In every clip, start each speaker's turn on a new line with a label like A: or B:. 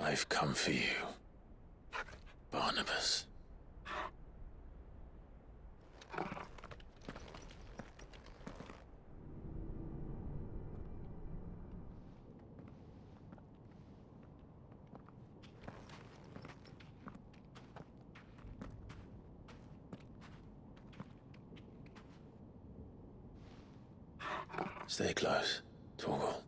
A: I've come for you, Barnabas. Stay close, Torgal.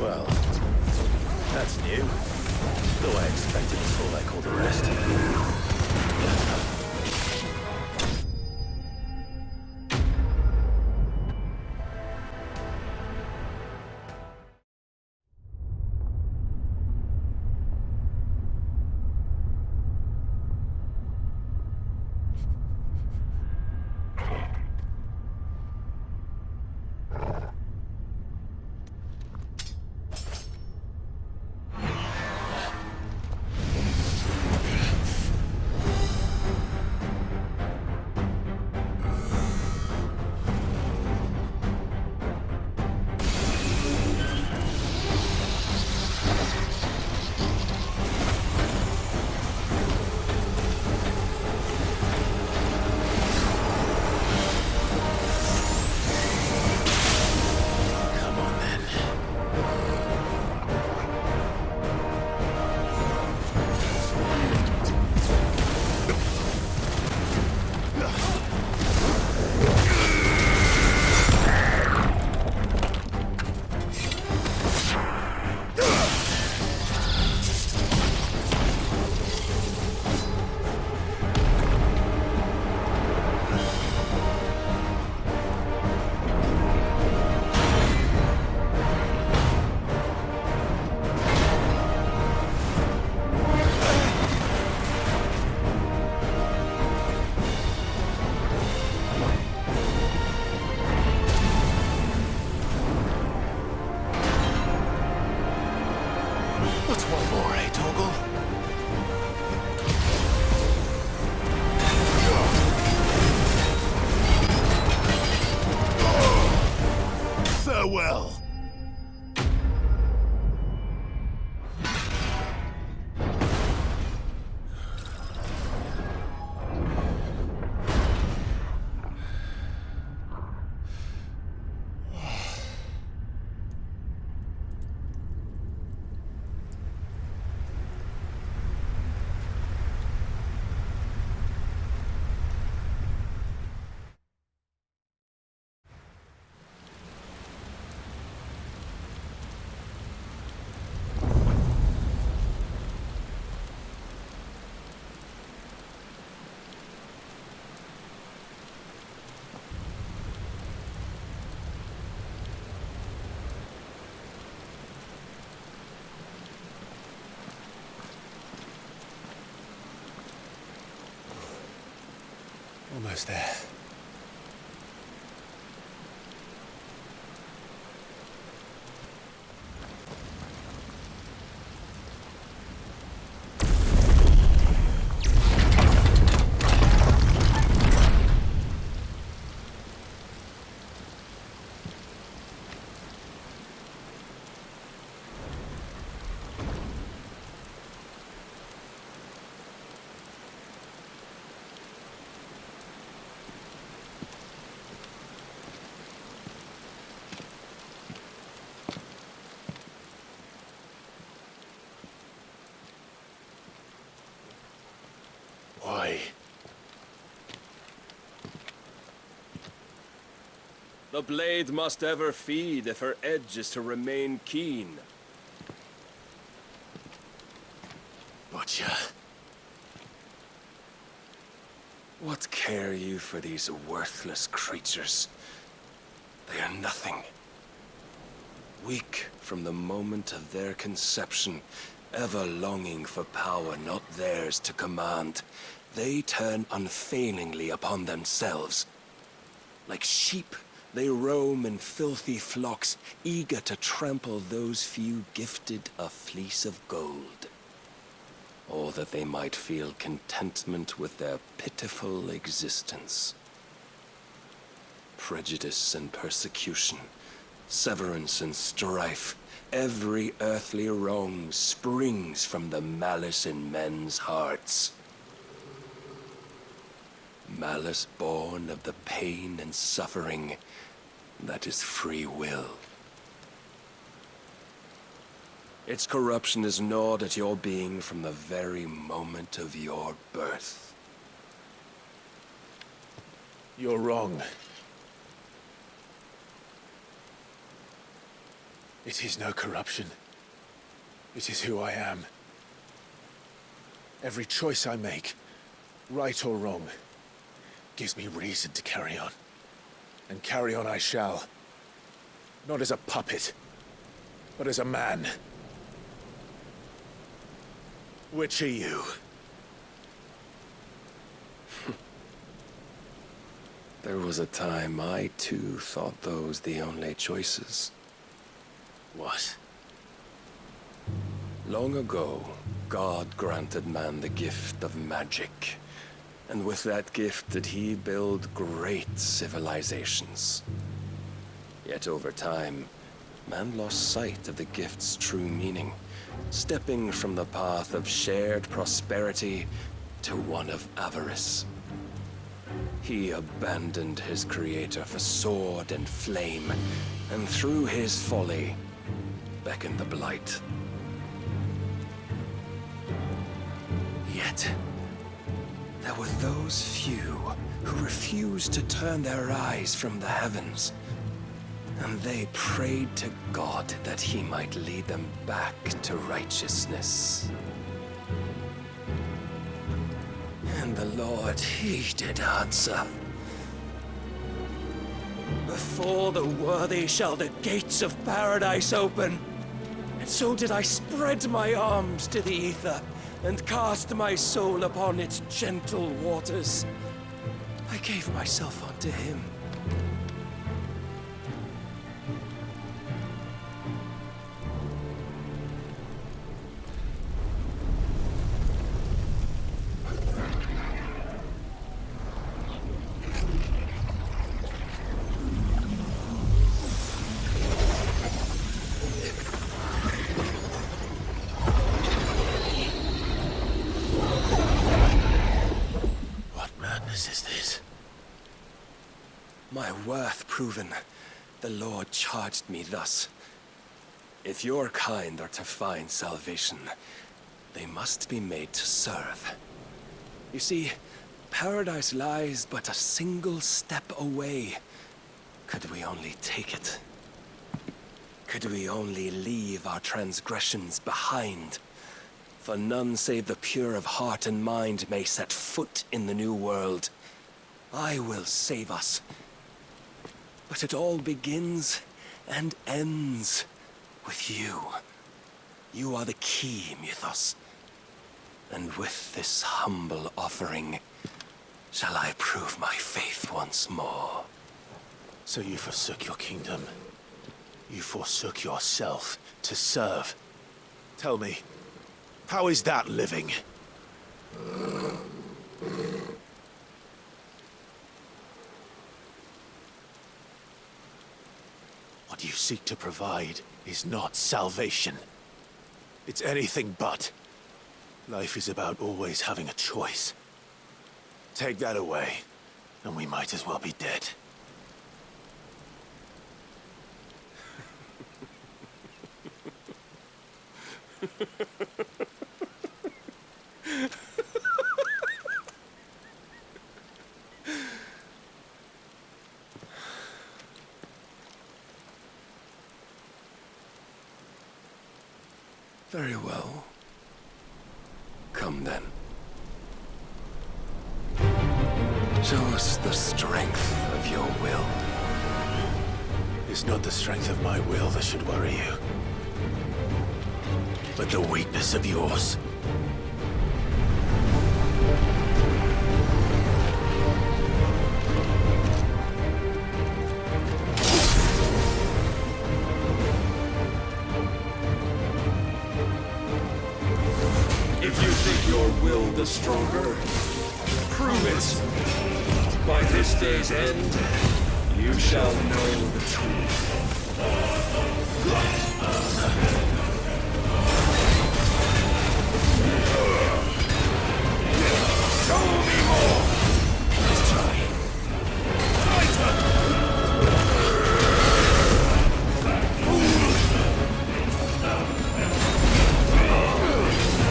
A: Well, that's new. Though I expected to fall like all the rest. What's one more, eh, Torgal? Farewell. Almost there. Why?
B: The blade must ever feed if her edge is to remain keen.
A: Gotcha. What care you for these worthless creatures? They are nothing. Weak from the moment of their conception, ever longing for power not theirs to command, they turn unfailingly upon themselves. Like sheep, they roam in filthy flocks, eager to trample those few gifted a fleece of gold. Or that they might feel contentment with their pitiful existence. Prejudice and persecution, severance and strife, every earthly wrong springs from the malice in men's hearts. Malice born of the pain and suffering that is free will. Its corruption is gnawed at your being from the very moment of your birth.
C: You're wrong. It is no corruption. It is who I am. Every choice I make, right or wrong, gives me reason to carry on. And carry on I shall. Not as a puppet, but as a man. Which are you?
A: There was a time I too thought those the only choices.
C: What?
A: Long ago, God granted man the gift of magic. And with that gift did he build great civilizations. Yet over time, man lost sight of the gift's true meaning, stepping from the path of shared prosperity to one of avarice. He abandoned his creator for sword and flame, and through his folly, beckoned the blight. Yet, there were those few who refused to turn their eyes from the heavens, and they prayed to God that he might lead them back to righteousness. And the Lord, he did answer. Before the worthy shall the gates of paradise open. And so did I spread my arms to the ether, and cast my soul upon its gentle waters. I gave myself unto him.
C: Is this?
A: My worth proven, the Lord charged me thus. If your kind are to find salvation, they must be made to serve. You see, paradise lies but a single step away. Could we only take it? Could we only leave our transgressions behind? For none save the pure of heart and mind may set foot in the new world. I will save us. But it all begins and ends with you. You are the key, Mythos. And with this humble offering, shall I prove my faith once more.
C: So you forsook your kingdom. You forsook yourself to serve. Tell me, how is that living? What you seek to provide is not salvation. It's anything but. Life is about always having a choice. Take that away, and we might as well be dead.
A: Very well. Come then. Show us the strength of your will.
C: It's not the strength of my will that should worry you, but the weakness of yours.
B: If you think your will the stronger, prove it. By this day's end, you shall know the truth. Show me more! Let's try. Titan!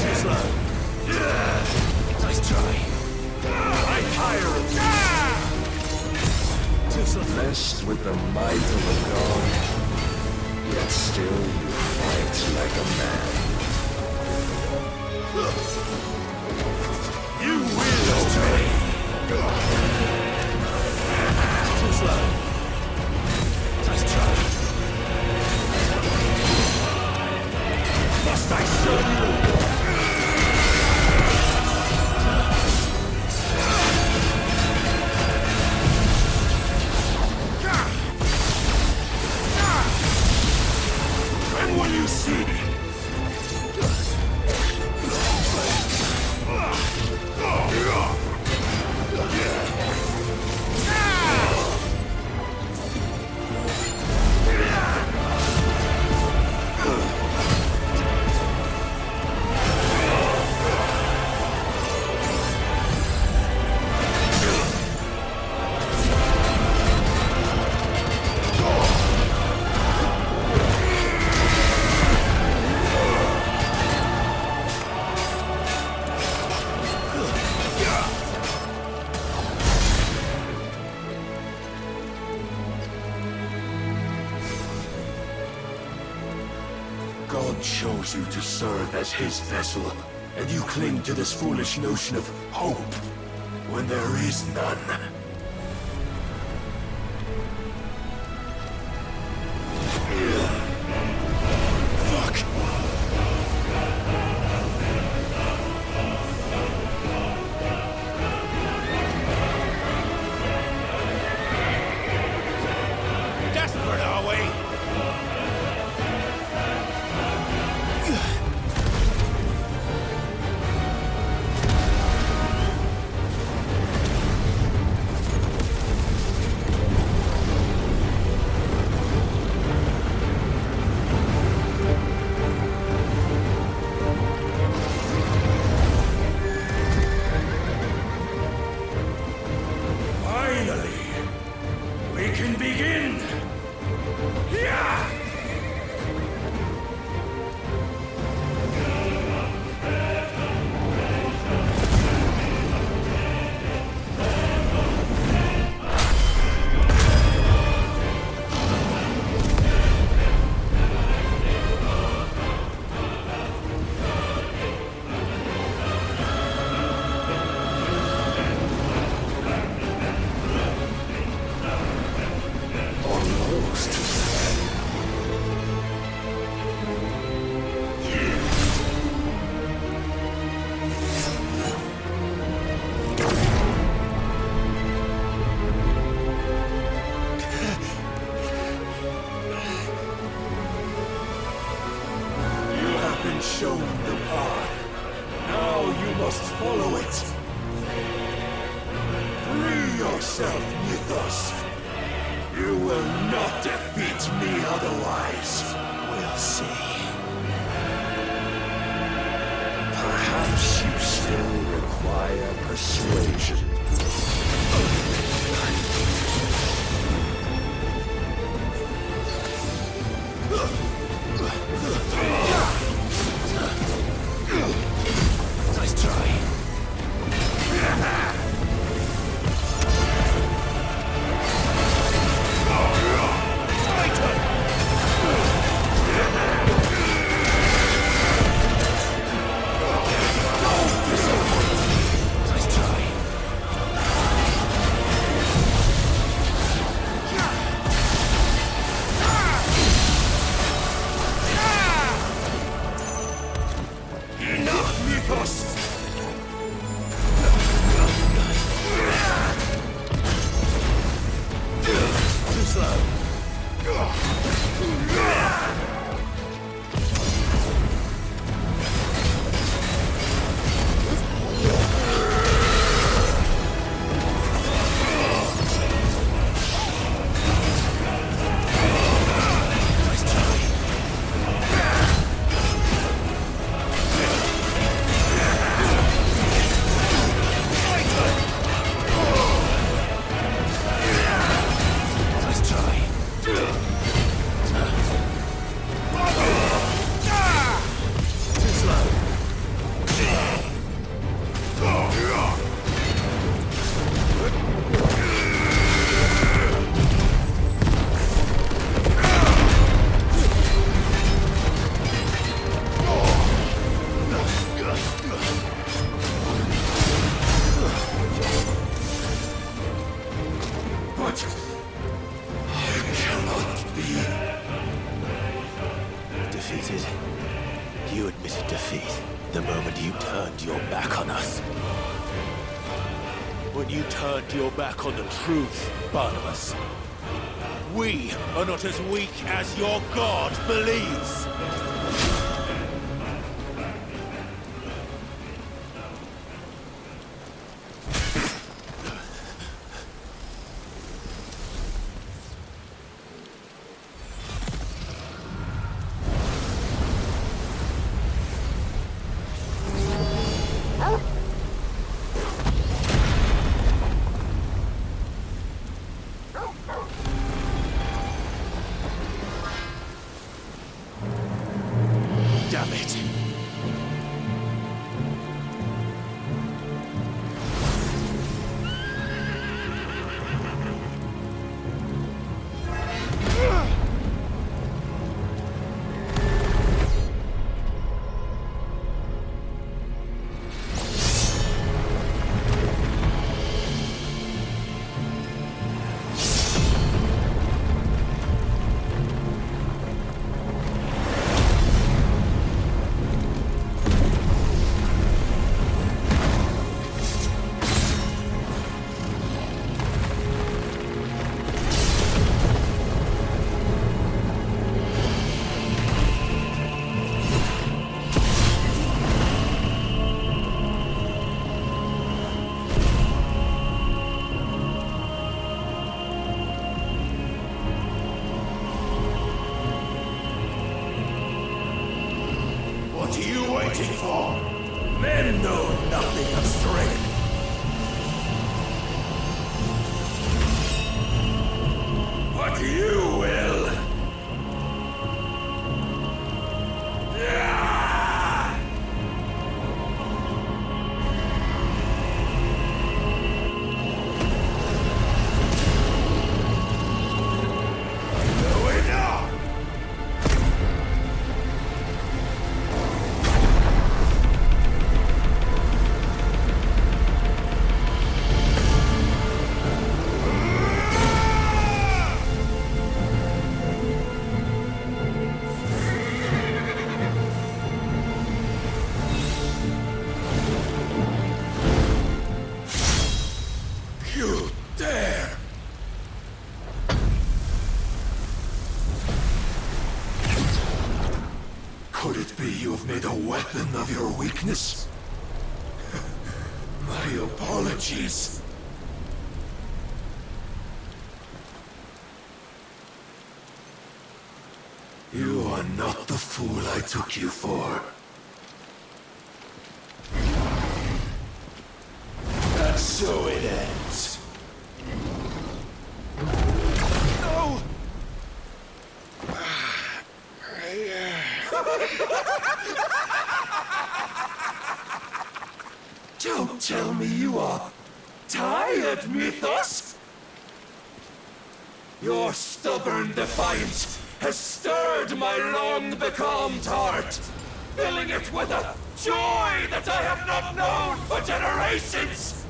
B: Too slow. Nice try. I tire of too slow.
A: Blessed with the might of a god, yet still you fight like a man.
B: You will obey.
C: Too slow. Nice try.
B: Must I show you? And will you see?
D: God chose you to serve as his vessel, and you cling to this foolish notion of hope when there is none. Fuck!
C: Desperate, are we?
D: Finally, we can begin! Yeah! Shown the path. Now you must follow it. Free yourself, Mythos. You will not defeat me otherwise.
C: We'll see.
A: Perhaps you still require persuasion.
C: Nice try.
D: Don't
C: Defeated. You admitted defeat the moment you turned your back on us. When you turned your back on the truth, Barnabas. We are not as weak as your god believes. Damn it.
D: What are you waiting for? Men know nothing of strength. But you will. Yeah! No way now! You dare! Could it be you have made a weapon of your weakness? My apologies. You are not the fool I took you for. And so it ends.
C: No!
D: Don't tell me you are tired, Mythos! Your stubborn defiance has stirred my long-becalmed heart, filling it with a joy that I have not known for generations!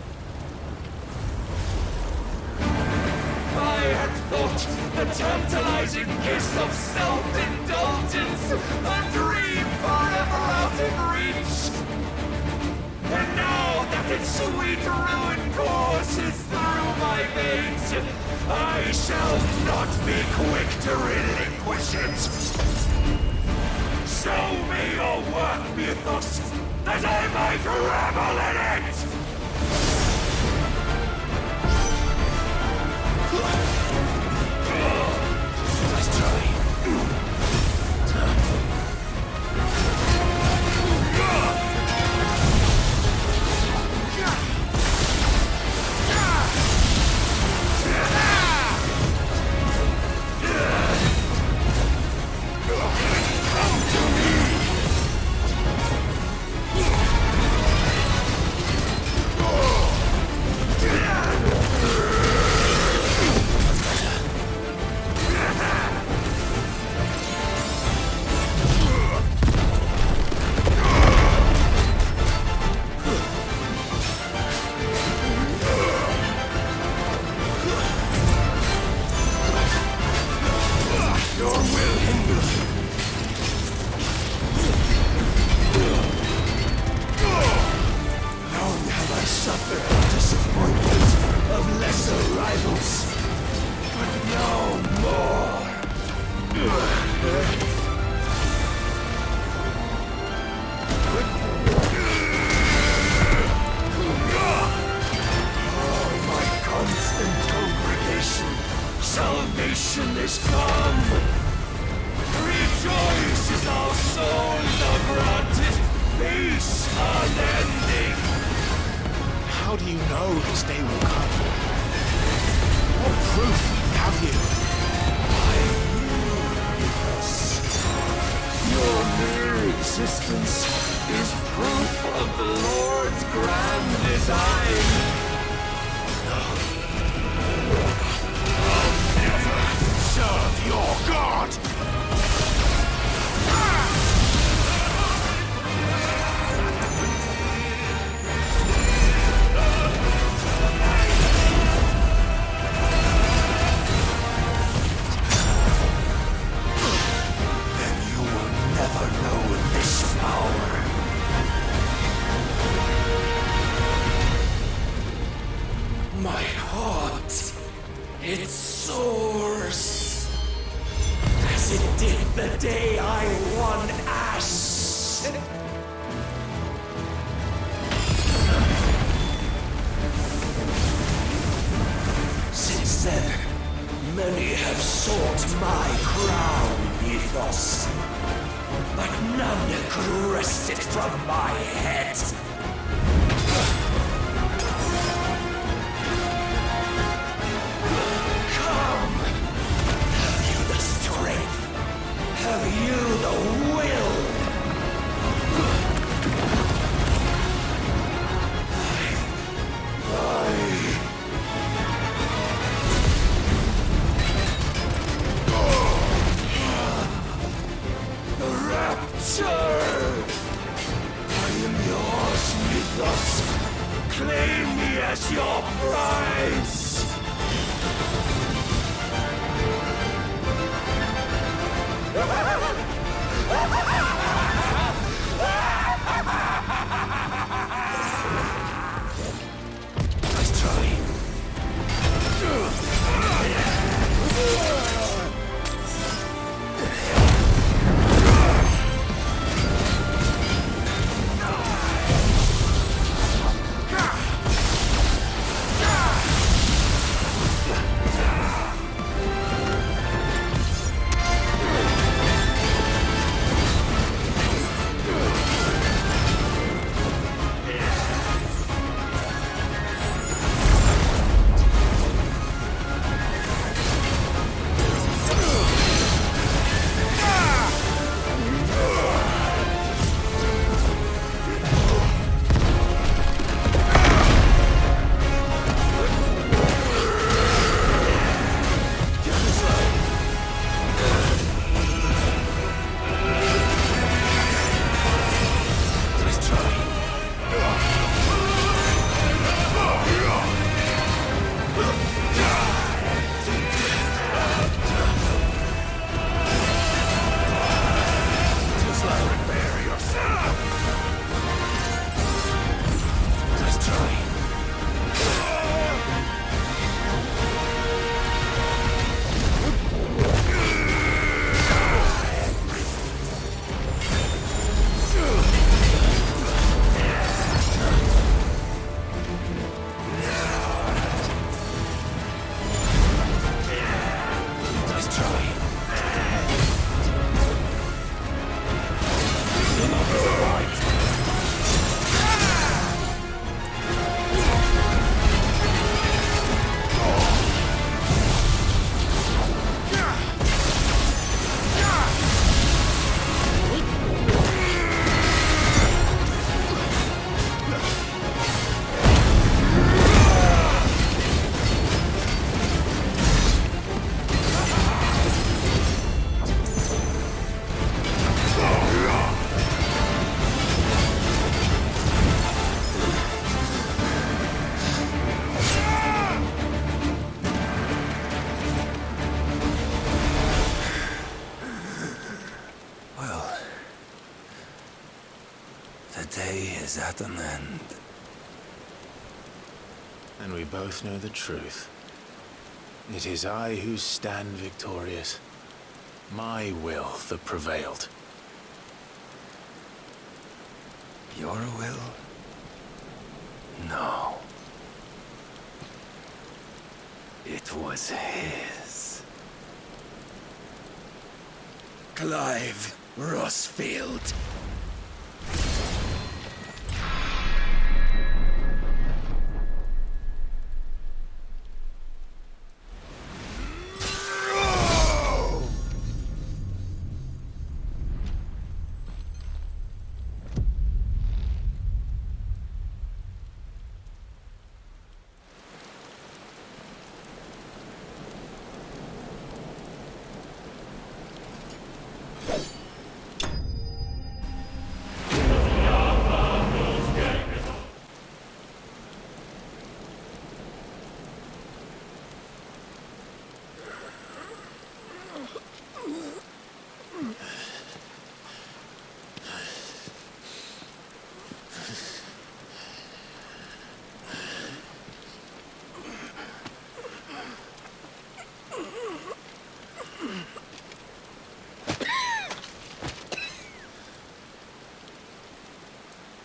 D: I had thought the tantalizing kiss of self-indulgence a dream forever out of reach. And now that its sweet ruin courses through my veins, I shall not be quick to relinquish it! Show me your work, Mythos, that I might revel in it!
C: Let's try.
D: Salvation is come! Rejoice as our souls are granted peace unending!
C: How do you know this day will come? What proof have you?
D: Your mere existence is proof of the Lord's grand design!
C: Serve your god!
D: Then you will never know this power. My heart, it soars. As it did the day I won Ash. Since then, many have sought my crown, Ethos. But none could wrest it from my head. Come! Have you the strength? Have you the will? The rapture! I am yours, Mythos!
E: day is at an end.
C: And we both know the truth. It is I who stand victorious. My will that prevailed.
A: Your will? No. It was his. Clive Rossfield.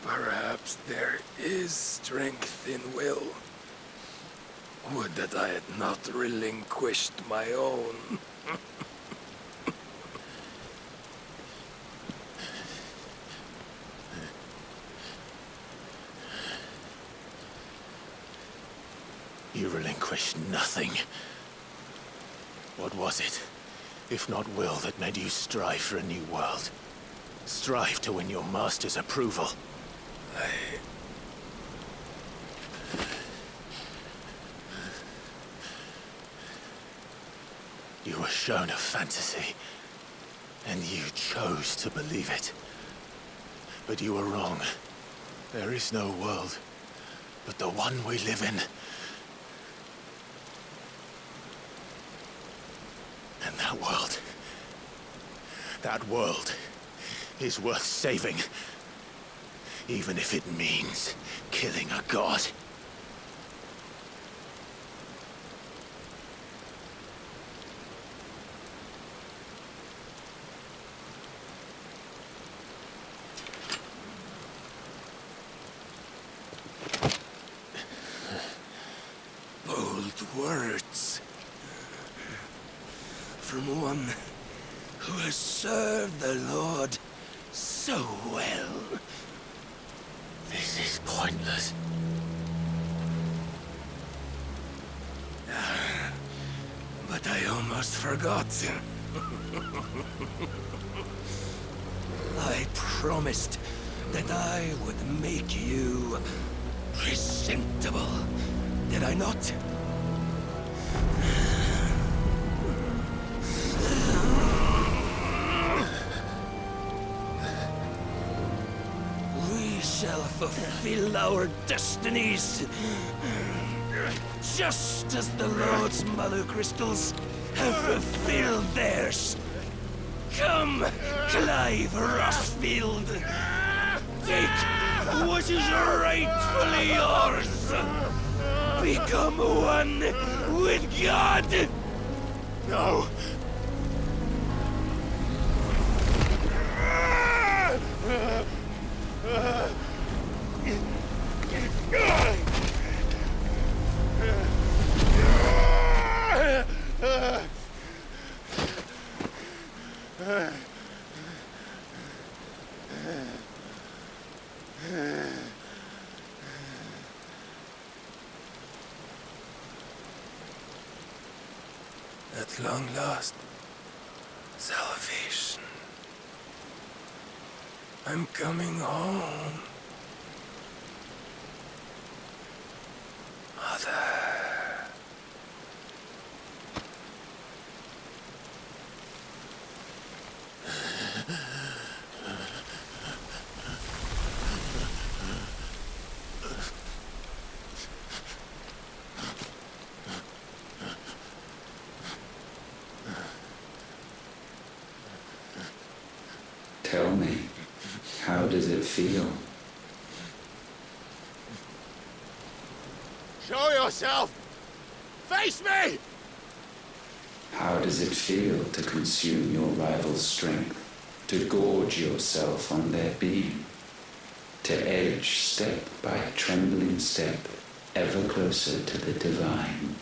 A: Perhaps there is strength in will. Would that I had not relinquished my own.
C: You relinquished nothing. What was it, if not will, that made you strive for a new world? Strive to win your master's approval? You were shown a fantasy, and you chose to believe it. But you were wrong. There is no world, but the one we live in. And that world is worth saving. Even if it means killing a god.
A: Bold words. From one who has served the Lord so well.
C: This is pointless.
A: But I almost forgot. I promised that I would make you presentable. Did I not? We shall fulfill our destinies. Just as the Lord's Mother Crystals have fulfilled theirs. Come, Clive Rossfield. Take what is rightfully yours. Become one with God.
C: No!
A: At long last, salvation. I'm coming home. Mother.
E: Tell me, how does it feel
C: yourself! Face me!
E: How does it feel to consume your rival's strength? To gorge yourself on their beam? To edge step by trembling step ever closer to the divine?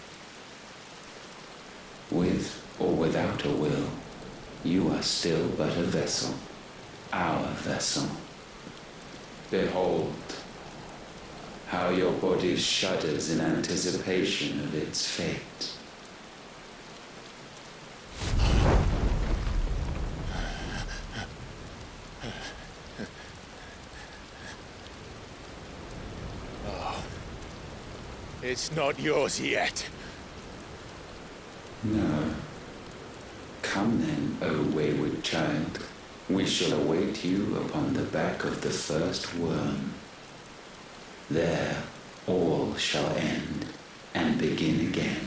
E: With or without a will, you are still but a vessel, our vessel. Behold, how your body shudders in anticipation of its fate.
C: It's not yours yet.
E: No. Come then, O wayward child. We shall await you upon the back of the first worm. There all shall end and begin again.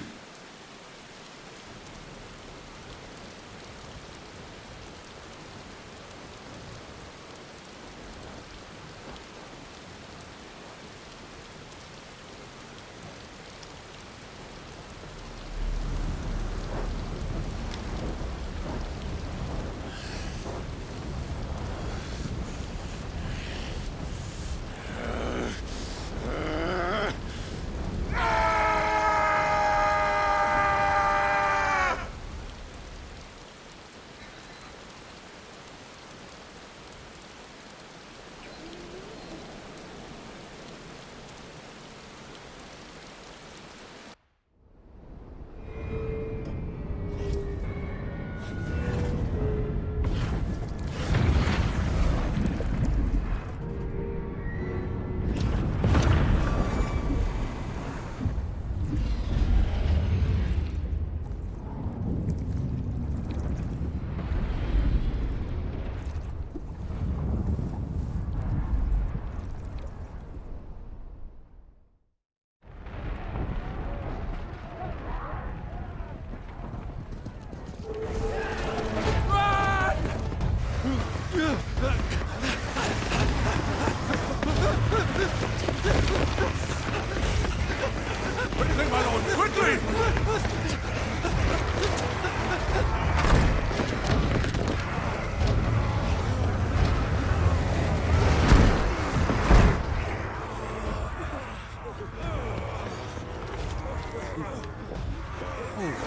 C: Quickly, my lord, quickly!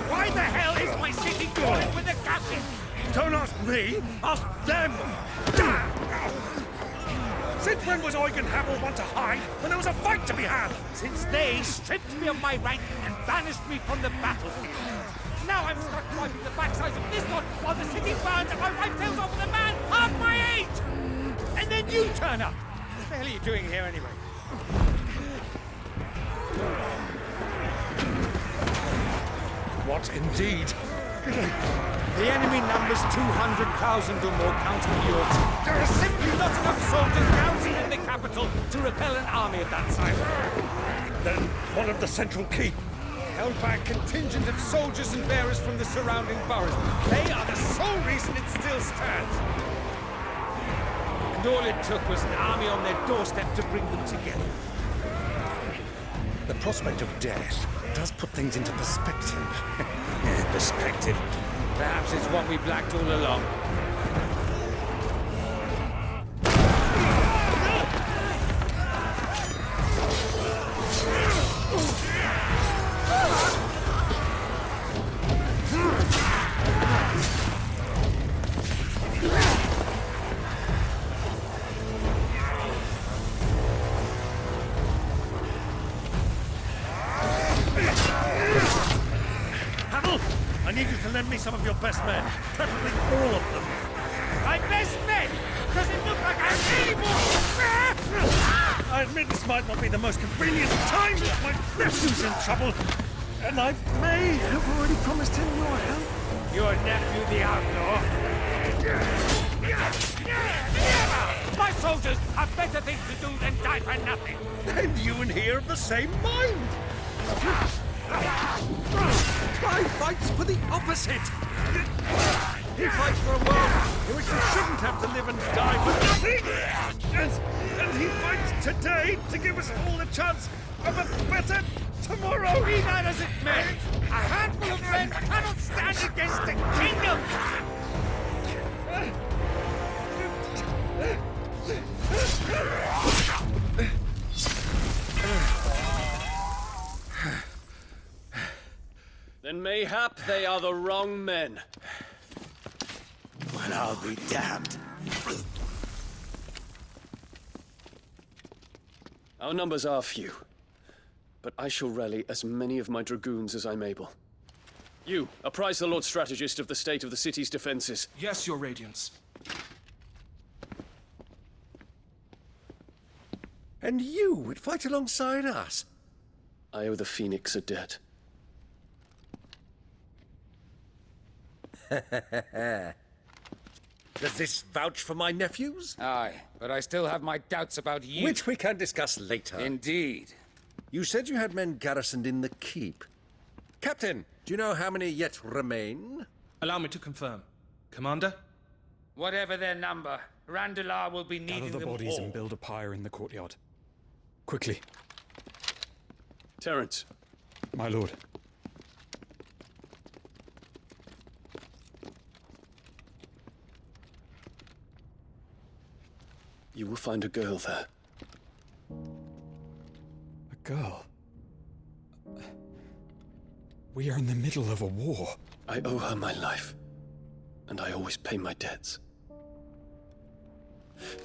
D: Why the hell is my city falling with the captain?
B: Don't ask me, ask them! Since when was Eugen Hamel want to hide when there was a fight to be had?
D: Since they stripped me of my rank and banished me from the battlefield. Now I'm stuck wiping the backsides of this lot while the city burns and my wife tells off with a man half my age! And then you turn up! What the hell are you doing here anyway?
B: What indeed?
D: The enemy numbers 200,000 or more, counting Yorks. There are simply not enough soldiers housing in the capital to repel an army of that size.
B: Then one of the central keep.
D: Held by a contingent of soldiers and bearers from the surrounding boroughs. They are the sole reason it still stands. And all it took was an army on their doorstep to bring them together.
B: The prospect of death does put things into perspective.
D: Perspective. Perhaps it's what we've lacked all along.
B: I need you to lend me some of your best men, preferably all of them.
D: My best men! Does it look like I'm anymore?
B: I admit this might not be the most convenient time, but my nephew's in trouble, and I may have already promised him your help.
D: Your nephew, the outlaw? My soldiers have better things to do than die for nothing.
B: And you and he are of the same mind. Clive fights for the opposite. He fights for a world in which we shouldn't have to live and die for nothing. And he fights today to give us all a chance of a better
D: Tomorrow, be that as it may, a handful of men cannot stand against a kingdom!
B: Then mayhap they are the wrong men.
C: Well, I'll be damned.
B: Our numbers are few, but I shall rally as many of my dragoons as I'm able. You, apprise the Lord Strategist of the state of the city's defenses.
F: Yes, Your Radiance.
G: And you would fight alongside us?
B: I owe the Phoenix a debt.
G: Does this vouch for my nephews?
D: Aye, but I still have my doubts about you.
G: Which we can discuss later.
D: Indeed.
G: You said you had men garrisoned in the keep. Captain, do you know how many yet remain?
F: Allow me to confirm. Commander?
D: Whatever their number, Randalar will be needing
H: Gather the
D: them
H: bodies
D: all.
H: and build a pyre in the courtyard. Quickly,
B: Terence,
H: my lord.
B: you will find a girl there.
H: A girl. We are in the middle of a war.
B: I owe her my life, and I always pay my debts.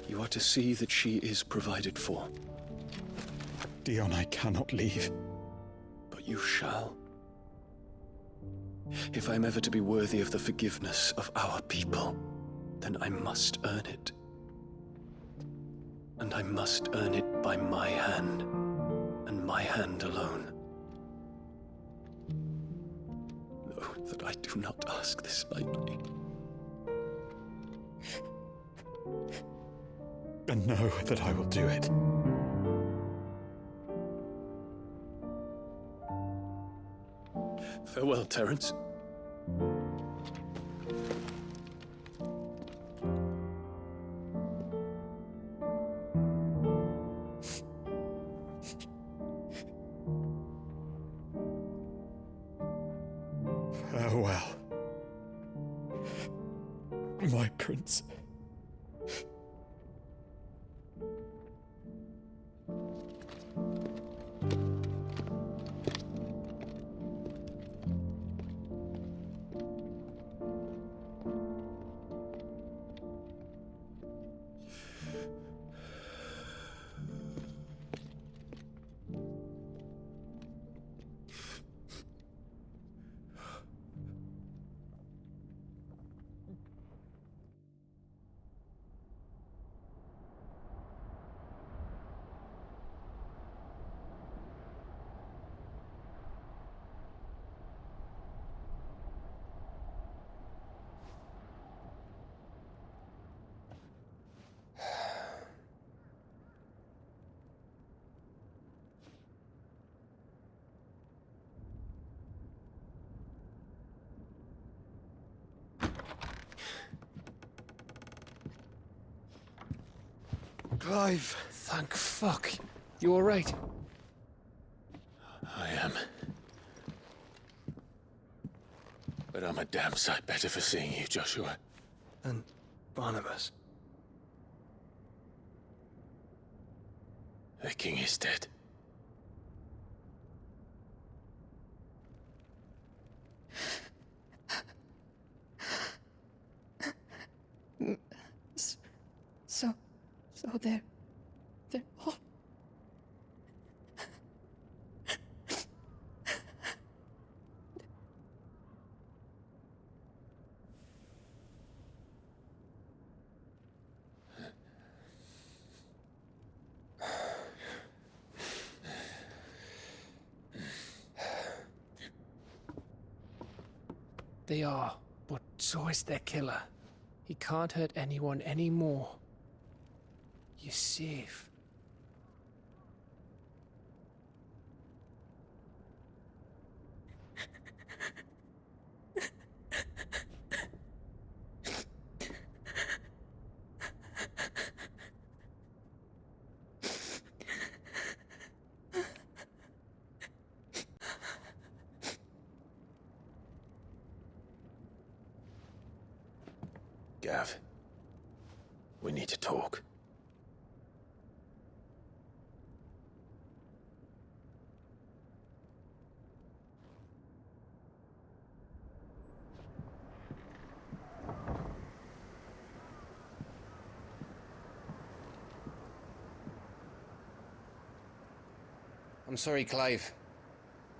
B: You are to see that she is provided for,
H: Dion, I cannot leave.
B: but you shall. If I'm ever to be worthy of the forgiveness of our people, then I must earn it. And I must earn it by my hand, and my hand alone. Know that I do not ask this lightly.
H: And know that I will do it.
B: Farewell, Terence.
H: Farewell, my prince.
A: Clive, thank fuck. You alright?
C: I am. But I'm a damn sight better for seeing you, Joshua.
A: And Barnabas?
C: The king is dead.
I: So they're all...
J: They are, but so is their killer. He can't hurt anyone anymore. You're safe.
C: Gav. We need to talk.
J: I'm sorry, Clive.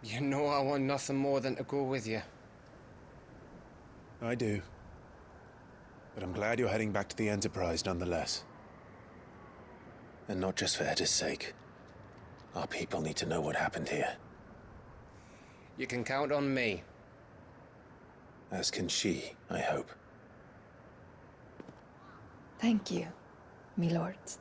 J: You know I want nothing more than to go with you.
C: I do. But I'm glad you're heading back to the Enterprise nonetheless. And not just for Etta's sake. Our people need to know what happened here.
J: You can count on me.
C: As can she, I hope.
I: Thank you, me lords.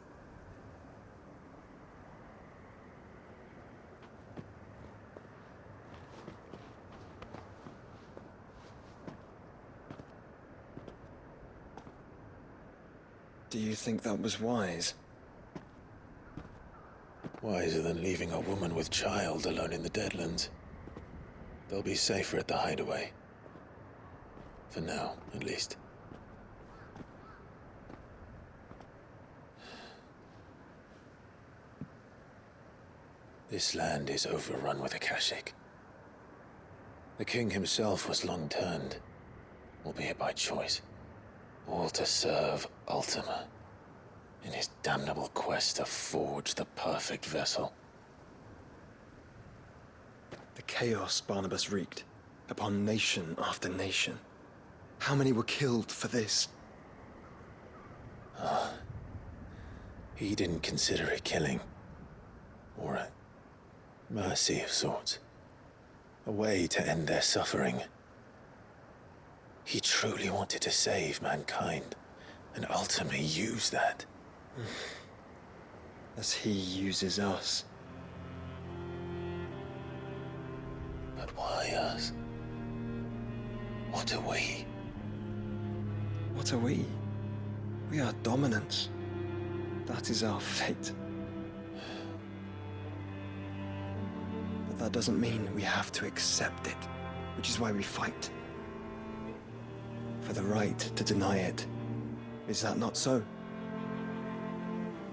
K: Do you think that was wise?
C: Wiser than leaving a woman with child alone in the Deadlands. They'll be safer at the hideaway. For now, at least. This land is overrun with Akashic. The king himself was long turned, albeit by choice, all to serve Ultima in his damnable quest to forge the perfect vessel.
K: The chaos Barnabas wreaked upon nation after nation. How many were killed for this?
C: He didn't consider it killing, or a mercy of sorts, a way to end their suffering. He truly wanted to save mankind, and ultimately use that.
K: As he uses us.
C: But why us? What are we?
K: What are we? We are dominance. That is our fate. But that doesn't mean we have to accept it, which is why we fight. For the right to deny it. Is that not so?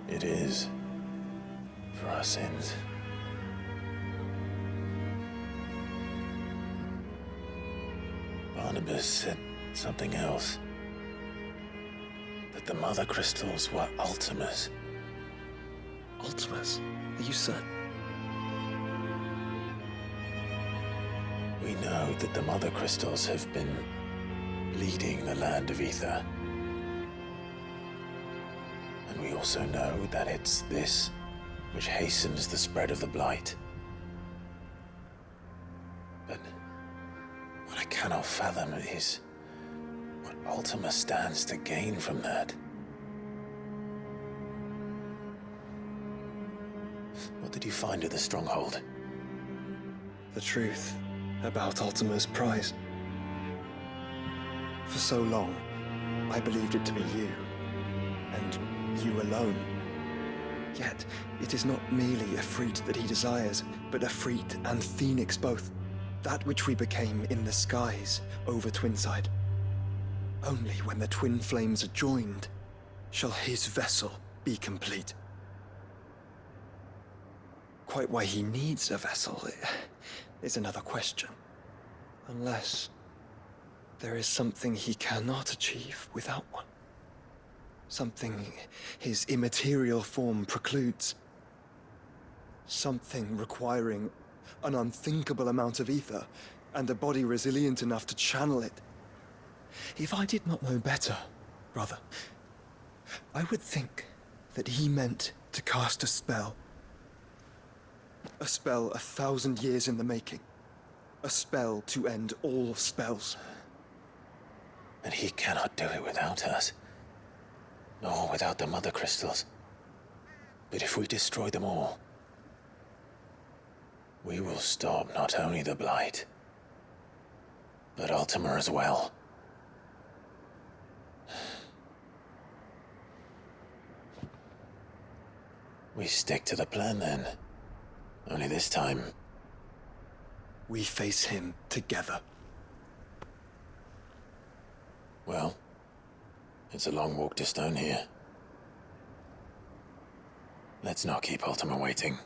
C: It is. For our sins. Barnabas said something else. That the Mother Crystals were Ultimas.
K: Ultimas? Are you certain?
C: We know that the Mother Crystals have been leading the land of Ether. And we also know that it's this which hastens the spread of the Blight. But what I cannot fathom is what Ultima stands to gain from that. What did you find at the Stronghold?
K: The truth about Ultima's prize. For so long, I believed it to be you, and you alone. Yet, it is not merely a freat that he desires, but a freat and phoenix both. That which we became in the skies over Twinside. Only when the twin flames are joined shall his vessel be complete. Quite why he needs a vessel is another question. Unless there is something he cannot achieve without one. Something his immaterial form precludes. Something requiring an unthinkable amount of ether and a body resilient enough to channel it. If I did not know better, brother, I would think that he meant to cast a spell. A spell 1,000 years in the making. A spell to end all spells.
C: And he cannot do it without us. Nor without the Mother Crystals. But if we destroy them all, we will stop not only the Blight, but Ultima as well. We stick to the plan then. Only this time,
K: we face him together.
C: Well, It's a long walk to Stone here. Let's not keep Ultima waiting.